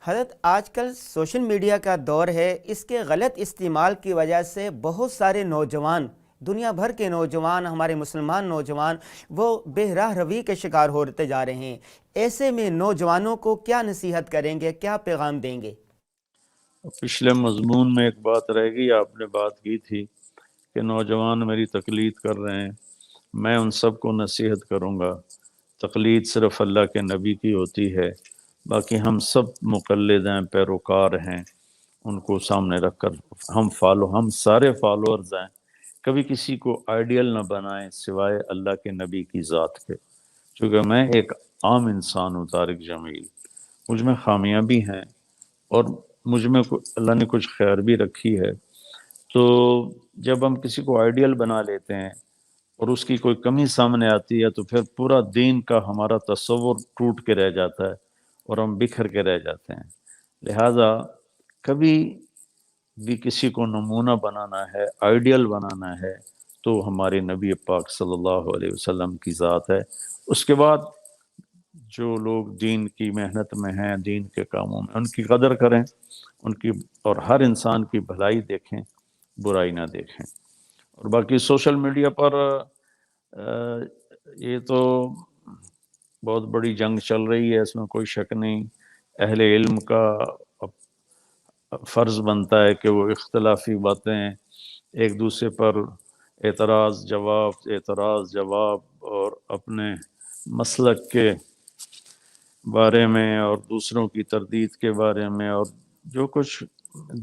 حضرت آج کل سوشل میڈیا کا دور ہے، اس کے غلط استعمال کی وجہ سے بہت سارے نوجوان، دنیا بھر کے نوجوان، ہمارے مسلمان نوجوان وہ بے راہ روی کے شکار ہوتے جا رہے ہیں۔ ایسے میں نوجوانوں کو کیا نصیحت کریں گے، کیا پیغام دیں گے؟ پچھلے مضمون میں ایک بات رہ گئی، آپ نے بات کی تھی کہ نوجوان میری تقلید کر رہے ہیں، میں ان سب کو نصیحت کروں گا تقلید صرف اللہ کے نبی کی ہوتی ہے، باقی ہم سب مقلد ہیں، پیروکار ہیں، ان کو سامنے رکھ کر ہم سارے فالورز ہیں۔ کبھی کسی کو آئیڈیل نہ بنائیں سوائے اللہ کے نبی کی ذات کے، چونکہ میں ایک عام انسان ہوں، طارق جمیل، مجھ میں خامیاں بھی ہیں اور مجھ میں اللہ نے کچھ خیر بھی رکھی ہے۔ تو جب ہم کسی کو آئیڈیل بنا لیتے ہیں اور اس کی کوئی کمی سامنے آتی ہے تو پھر پورا دین کا ہمارا تصور ٹوٹ کے رہ جاتا ہے اور ہم بکھر کے رہ جاتے ہیں۔ لہٰذا کبھی بھی کسی کو نمونہ بنانا ہے، آئیڈیل بنانا ہے تو ہمارے نبی پاک صلی اللہ علیہ وسلم کی ذات ہے۔ اس کے بعد جو لوگ دین کی محنت میں ہیں، دین کے کاموں میں، ان کی قدر کریں، ان کی، اور ہر انسان کی بھلائی دیکھیں، برائی نہ دیکھیں۔ اور باقی سوشل میڈیا پر یہ تو بہت بڑی جنگ چل رہی ہے، اس میں کوئی شک نہیں۔ اہل علم کا فرض بنتا ہے کہ وہ اختلافی باتیں ایک دوسرے پر اعتراض جواب اور اپنے مسلک کے بارے میں اور دوسروں کی تردید کے بارے میں، اور جو کچھ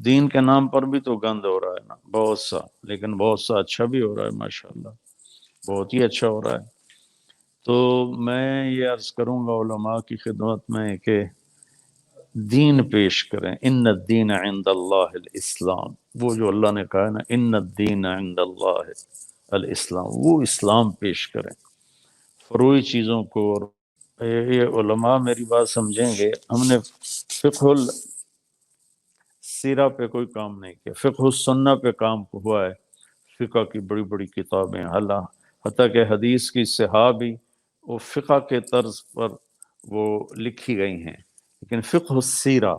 دین کے نام پر بھی تو گند ہو رہا ہے نا، بہت سا، لیکن بہت سا اچھا بھی ہو رہا ہے، ماشاءاللہ بہت ہی اچھا ہو رہا ہے۔ تو میں یہ عرض کروں گا علماء کی خدمت میں کہ دین پیش کریں۔ ان الدین عند اللہ الاسلام، وہ جو اللہ نے کہا ہے نا، ان الدین عند اللہ الاسلام، وہ اسلام پیش کریں، فروعی چیزوں کو۔ اور یہ علماء میری بات سمجھیں گے، ہم نے فقہ السیرہ پہ کوئی کام نہیں کیا، فقہ السنہ پہ کام ہوا ہے، فقہ کی بڑی بڑی کتابیں، حتیٰ کہ حدیث کی صحاح بھی وہ فقہ کے طرز پر وہ لکھی گئی ہیں، لیکن فقہ السیرہ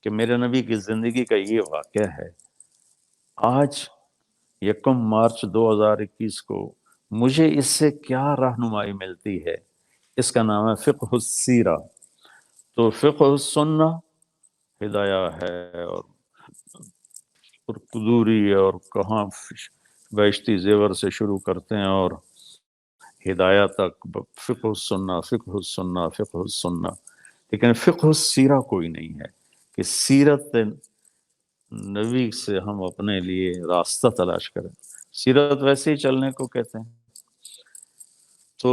کہ میرے نبی کی زندگی کا یہ واقعہ ہے۔ آج 1 مارچ 2021 کو مجھے اس سے کیا رہنمائی ملتی ہے، اس کا نام ہے فقہ السیرہ۔ تو فقہ السنہ ہدایہ ہے، اور قدوری اور کہاں بیشتی زیور سے شروع کرتے ہیں اور ہدایہ تک، فقہ السنہ فقہ السنہ فقہ السنہ، لیکن فقہ السیرہ کوئی نہیں ہے کہ سیرت نبی سے ہم اپنے لیے راستہ تلاش کریں۔ سیرت ویسے ہی چلنے کو کہتے ہیں۔ تو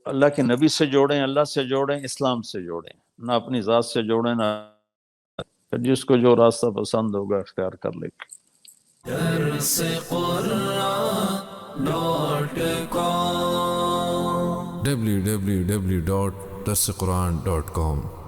اللہ کے نبی سے جوڑیں، اللہ سے جوڑیں، اسلام سے جوڑیں، نہ اپنی ذات سے جوڑیں، نہ جس کو جو راستہ پسند ہوگا اختیار کر لے۔ www.darsequran.com